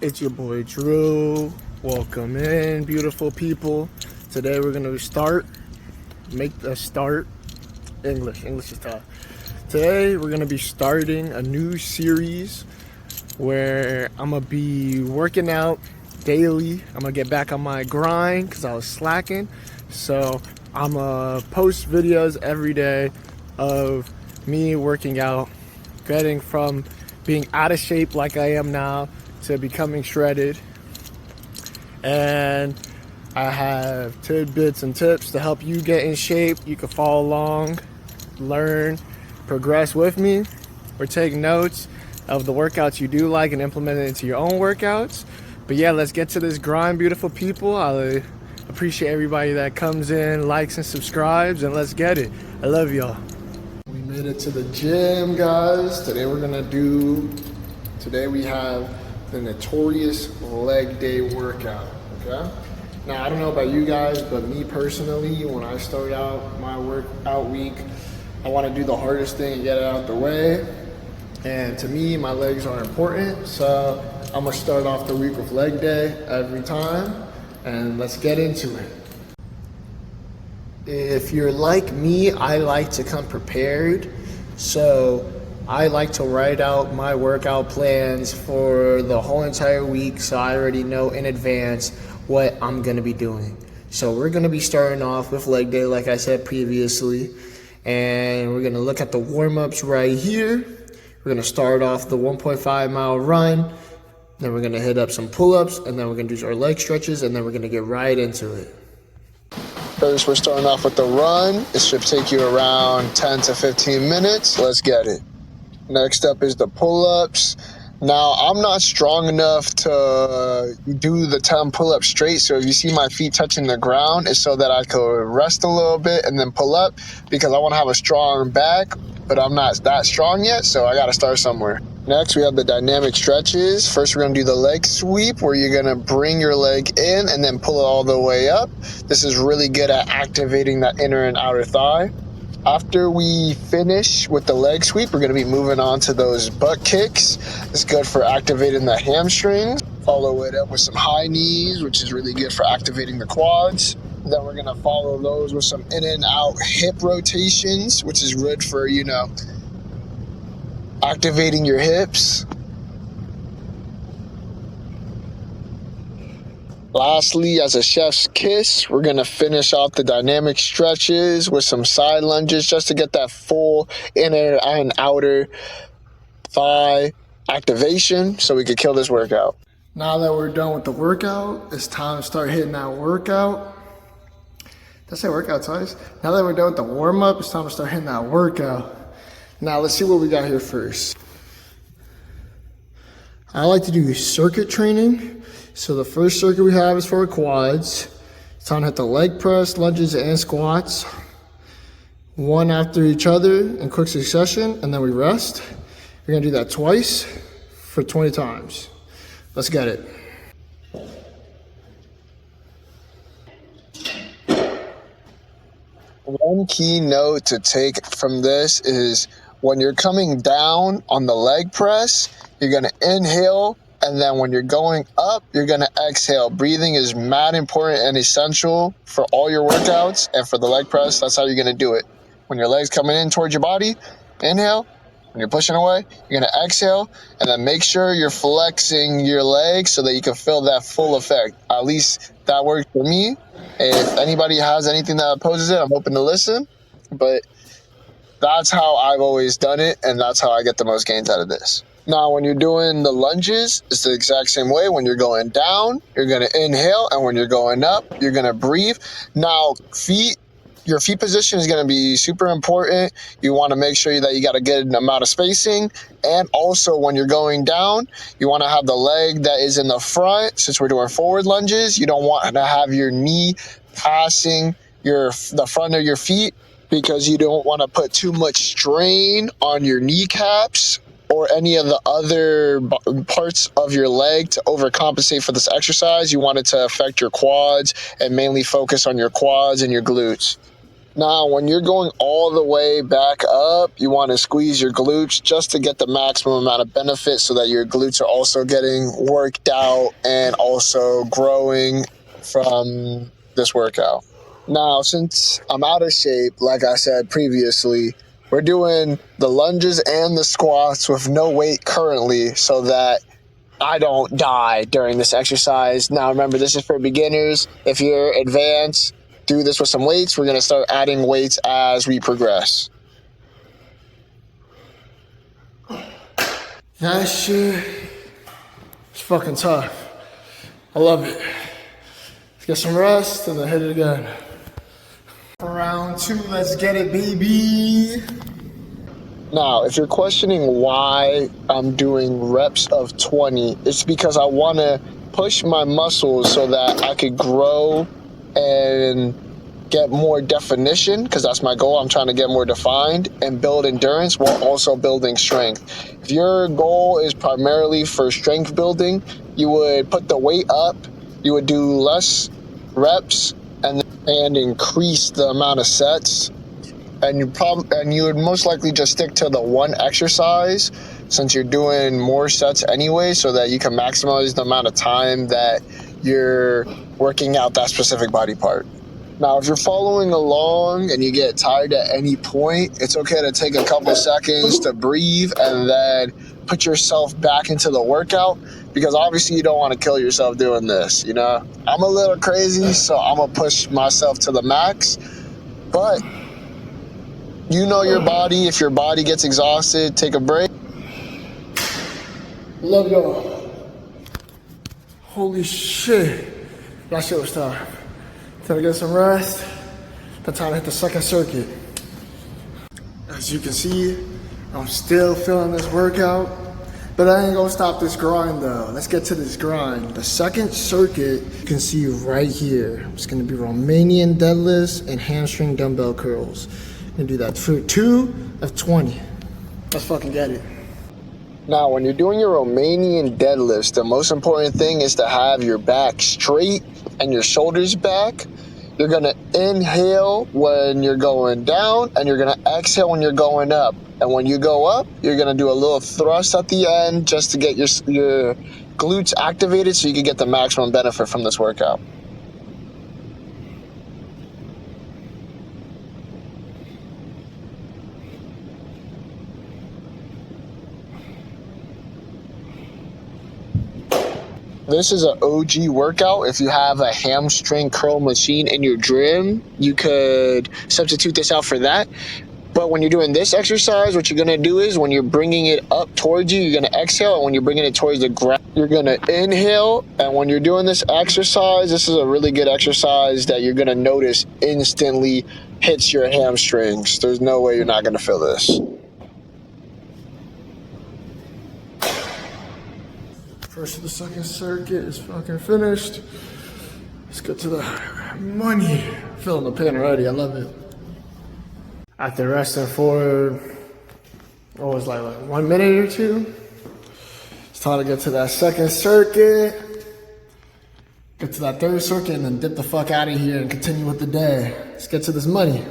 It's your boy Drew. Welcome in, beautiful people. Today we're gonna make a start. English is tough. Today we're gonna be starting a new series where I'm gonna be working out daily. I'm gonna get back on my grind because I was slacking. So I'm gonna post videos every day of me working out, getting from being out of shape like I am now to becoming shredded. And I have tidbits and tips to help you get in shape. You can follow along, learn, progress with me, or take notes of the workouts you do like and implement it into your own workouts. But yeah, let's get to this grind, beautiful people. I appreciate everybody that comes in, likes and subscribes, and let's get it. I love y'all. We made it to the gym, guys. Today we have the notorious leg day workout, okay? Now, I don't know about you guys, but me personally, when I start out my workout week, I want to do the hardest thing and get it out the way. And to me, my legs are important, so I'm gonna start off the week with leg day every time, and let's get into it. If you're like me, I like to come prepared, so I like to write out my workout plans for the whole entire week, so I already know in advance what I'm gonna be doing. So we're gonna be starting off with leg day, like I said previously, and we're gonna look at the warm-ups right here. We're gonna start off the 1.5 mile run, then we're gonna hit up some pull-ups, and then we're gonna do our leg stretches, and then we're gonna get right into it. First, we're starting off with the run. It should take you around 10 to 15 minutes. Let's get it. Next up is the pull-ups. Now, I'm not strong enough to do the 10 pull-ups straight, so if you see my feet touching the ground, it's so that I could rest a little bit and then pull up, because I want to have a strong back, but I'm not that strong yet, so I got to start somewhere. Next, we have the dynamic stretches. First, we're going to do the leg sweep, where you're going to bring your leg in and then pull it all the way up. This is really good at activating that inner and outer thigh. After we finish with the leg sweep, we're going to be moving on to those butt kicks. It's good for activating the hamstrings. Follow it up with some high knees, which is really good for activating the quads. Then we're going to follow those with some in and out hip rotations, which is good for, activating your hips. Lastly, as a chef's kiss, we're going to finish off the dynamic stretches with some side lunges just to get that full inner and outer thigh activation so we could kill this workout. Now that we're done with the workout, it's time to start hitting that workout. Did I say workout twice? Now that we're done with the warm-up, it's time to start hitting that workout. Now let's see what we got here first. I like to do circuit training. So the first circuit we have is for our quads. It's time to hit the leg press, lunges, and squats. One after each other in quick succession, and then we rest. We're gonna do that twice for 20 times. Let's get it. One key note to take from this is when you're coming down on the leg press, you're gonna inhale, and then when you're going up, you're going to exhale. Breathing is mad important and essential for all your workouts, and for the leg press, that's how you're going to do it. When your leg's coming in towards your body, inhale. When you're pushing away, you're going to exhale, and then make sure you're flexing your legs so that you can feel that full effect. At least that works for me. If anybody has anything that opposes it, I'm open to listen, but that's how I've always done it, and that's how I get the most gains out of this. Now, when you're doing the lunges, it's the exact same way. When you're going down, you're going to inhale, and when you're going up, you're going to breathe. Now, your feet position is going to be super important. You want to make sure that you got a good amount of spacing, and also when you're going down, you want to have the leg that is in the front. Since we're doing forward lunges, you don't want to have your knee passing the front of your feet, because you don't want to put too much strain on your kneecaps or any of the other parts of your leg to overcompensate for this exercise. You want it to affect your quads and mainly focus on your quads and your glutes. Now, when you're going all the way back up, you want to squeeze your glutes just to get the maximum amount of benefit so that your glutes are also getting worked out and also growing from this workout. Now, since I'm out of shape, like I said previously, we're doing the lunges and the squats with no weight currently so that I don't die during this exercise. Now, remember, this is for beginners. If you're advanced, do this with some weights. We're going to start adding weights as we progress. That shit is fucking tough. I love it. Let's get some rest and then hit it again. For round 2, let's get it, baby. Now, if you're questioning why I'm doing reps of 20, it's because I want to push my muscles so that I could grow and get more definition, because that's my goal. I'm trying to get more defined and build endurance while also building strength. If your goal is primarily for strength building, you would put the weight up, you would do less reps and increase the amount of sets. And you would most likely just stick to the one exercise since you're doing more sets anyway, so that you can maximize the amount of time that you're working out that specific body part. Now, if you're following along and you get tired at any point, it's okay to take a couple seconds to breathe and then put yourself back into the workout, because obviously you don't want to kill yourself doing this, you know? I'm a little crazy, so I'm going to push myself to the max, but you know your body. If your body gets exhausted, take a break. Love y'all. Holy shit. That shit was tough. Time to get some rest. The time to hit the second circuit. As you can see, I'm still feeling this workout, but I ain't gonna stop this grind though. Let's get to this grind. The second circuit, you can see right here. It's gonna be Romanian deadlifts and hamstring dumbbell curls. I'm gonna do that for 2 of 20. Let's fucking get it. Now, when you're doing your Romanian deadlifts, the most important thing is to have your back straight and your shoulders back. You're gonna inhale when you're going down, and you're gonna exhale when you're going up. And when you go up, you're gonna do a little thrust at the end just to get your glutes activated so you can get the maximum benefit from this workout. This is an OG workout. If you have a hamstring curl machine in your gym, you could substitute this out for that. But when you're doing this exercise, what you're going to do is when you're bringing it up towards you, you're going to exhale. And when you're bringing it towards the ground, you're going to inhale. And when you're doing this exercise, this is a really good exercise that you're going to notice instantly hits your hamstrings. There's no way you're not going to feel this. First of the second circuit is fucking finished. Let's get to the money. Feeling the pain already, I love it. After resting for, what was like 1 minute or 2, it's time to get to that second circuit. Get to that third circuit and then dip the fuck out of here and continue with the day. Let's get to this money.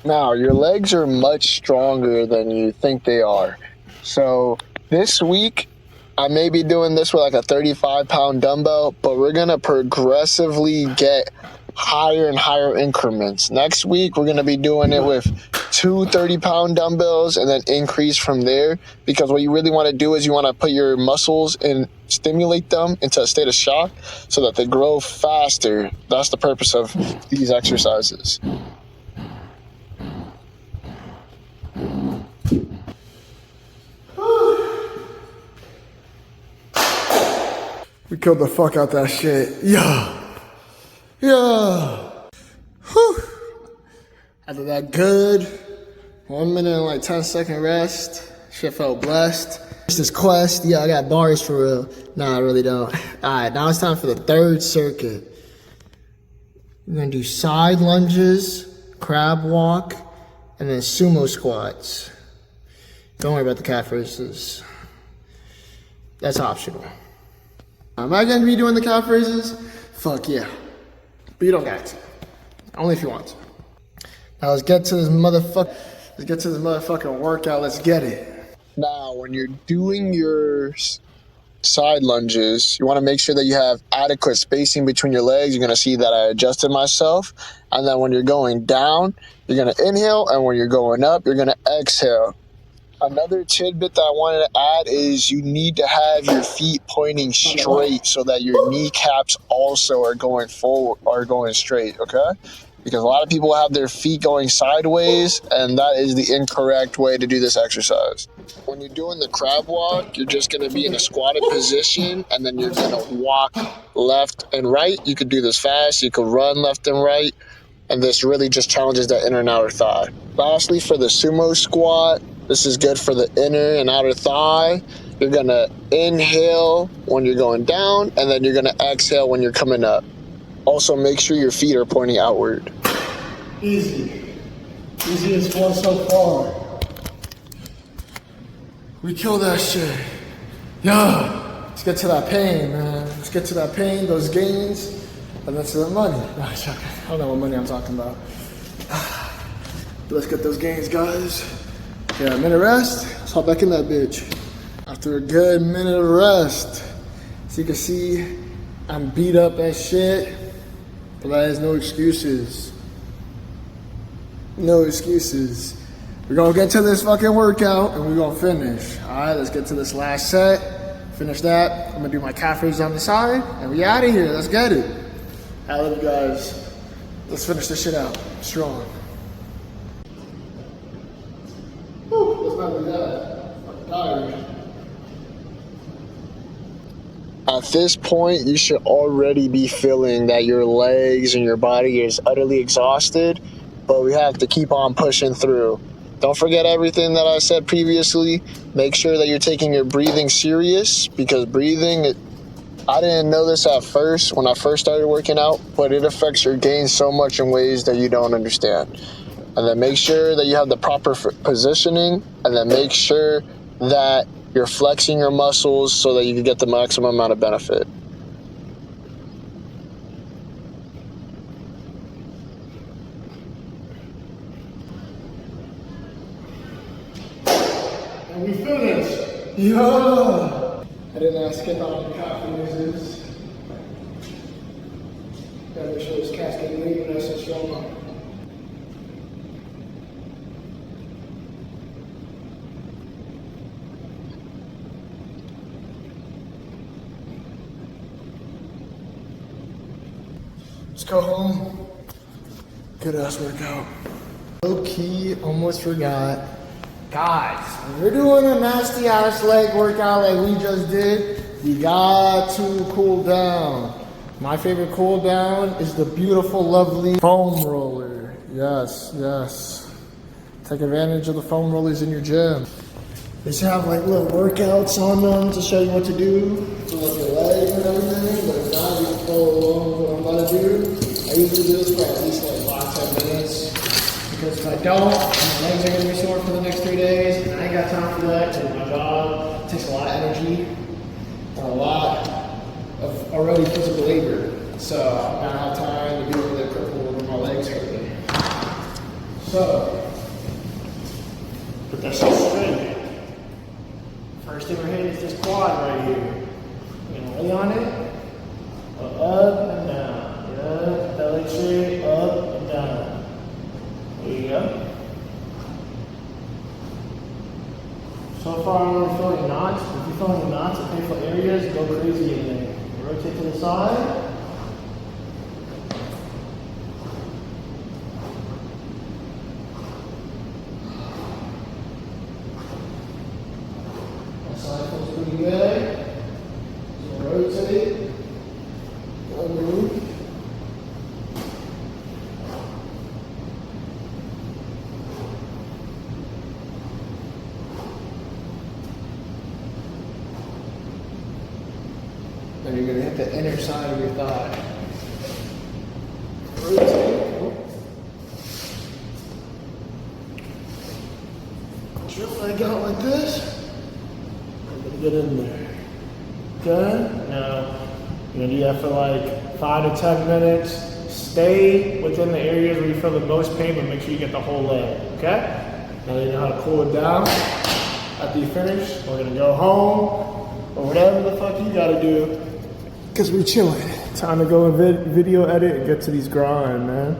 Now, your legs are much stronger than you think they are. So this week, I may be doing this with like a 35-pound dumbbell, but we're going to progressively get higher and higher increments. Next week, we're going to be doing it with 2 30-pound dumbbells and then increase from there, because what you really want to do is you want to put your muscles and stimulate them into a state of shock so that they grow faster. That's the purpose of these exercises. We killed the fuck out that shit. Yeah. Yeah. Whew. After that good 1 minute and like 10-second rest, shit felt blessed. This is Quest. Yeah, I got bars for real. Nah, I really don't. Alright, now it's time for the third circuit. We're gonna do side lunges, crab walk, and then sumo squats. Don't worry about the calf raises. That's optional. Am I going to be doing the calf raises? Fuck yeah. But you don't got to. Only if you want to. Now let's get to this motherfucking workout. Let's get it. Now, when you're doing your side lunges, you want to make sure that you have adequate spacing between your legs. You're going to see that I adjusted myself. And then when you're going down, you're going to inhale. And when you're going up, you're going to exhale. Another tidbit that I wanted to add is you need to have your feet pointing straight so that your kneecaps also are going forward, are going straight, okay? Because a lot of people have their feet going sideways, and that is the incorrect way to do this exercise. When you're doing the crab walk, you're just going to be in a squatted position, and then you're going to walk left and right. You could do this fast. You could run left and right, and this really just challenges that inner and outer thigh. Lastly, for the sumo squat, this is good for the inner and outer thigh. You're going to inhale when you're going down, and then you're going to exhale when you're coming up. Also, make sure your feet are pointing outward. Easy. Easiest one so far. We killed that shit. Yeah. Let's get to that pain, man. Let's get to that pain, those gains, and that's the money. No, I don't know what money I'm talking about. Let's get those gains, guys. Yeah, a minute rest. Let's hop back in that bitch. After a good minute of rest, as you can see, I'm beat up as shit, but that is no excuses. No excuses. We're gonna get to this fucking workout and we're gonna finish. All right, let's get to this last set. Finish that. I'm gonna do my calf raises on the side and we out of here. Let's get it. I love you guys. Let's finish this shit out strong. Whew, let's not do that. I'm tired. At this point, you should already be feeling that your legs and your body is utterly exhausted, but we have to keep on pushing through. Don't forget everything that I said previously. Make sure that you're taking your breathing serious, because breathing, I didn't know this at first when I first started working out, but it affects your gains so much in ways that you don't understand. And then make sure that you have the proper positioning, and then make sure that you're flexing your muscles so that you can get the maximum amount of benefit. And we finished. Yeah. I didn't ask it on the calf raises. Gotta make sure this calf's getting moving nice and strong. Let's go home. Good ass workout. Low key, almost forgot. Guys, when you're doing a nasty ass leg workout like we just did, you got to cool down. My favorite cool down is the beautiful, lovely foam roller. Yes, yes. Take advantage of the foam rollers in your gym. They should have like little workouts on them to show you what to do for like your legs and everything. But if not, you can follow along with what I'm about to do. I usually do this for at least like 5-10 minutes. Because if I don't, my legs are gonna be sore for the next 3 days, and I ain't got time for that because my job takes a lot of energy and a lot of already physical labor. So I'm gonna have time to be able to cripple over my legs hurting. So put that shit straight. First thing we're hitting is this quad right here. We're gonna lay on it, up and down. Yeah, belly straight, up and down. There you go. So far I'm only feeling knots. If you're feeling knots in painful areas, go crazy in there. Rotate to the side. That side feels pretty good. So rotate. Don't move. Then you're going to hit the inner side of your thigh. Rotate. Put your leg out like this. I'm going to get in there. Good. Now, you're going to do that for like 5 to 10 minutes. stay within the areas where you feel the most pain, but make sure you get the whole leg, okay? Now you know how to cool it down. After you finish, we're gonna go home, or whatever the fuck you gotta do, because we're chilling. Time to go and video edit and get to these grind, man.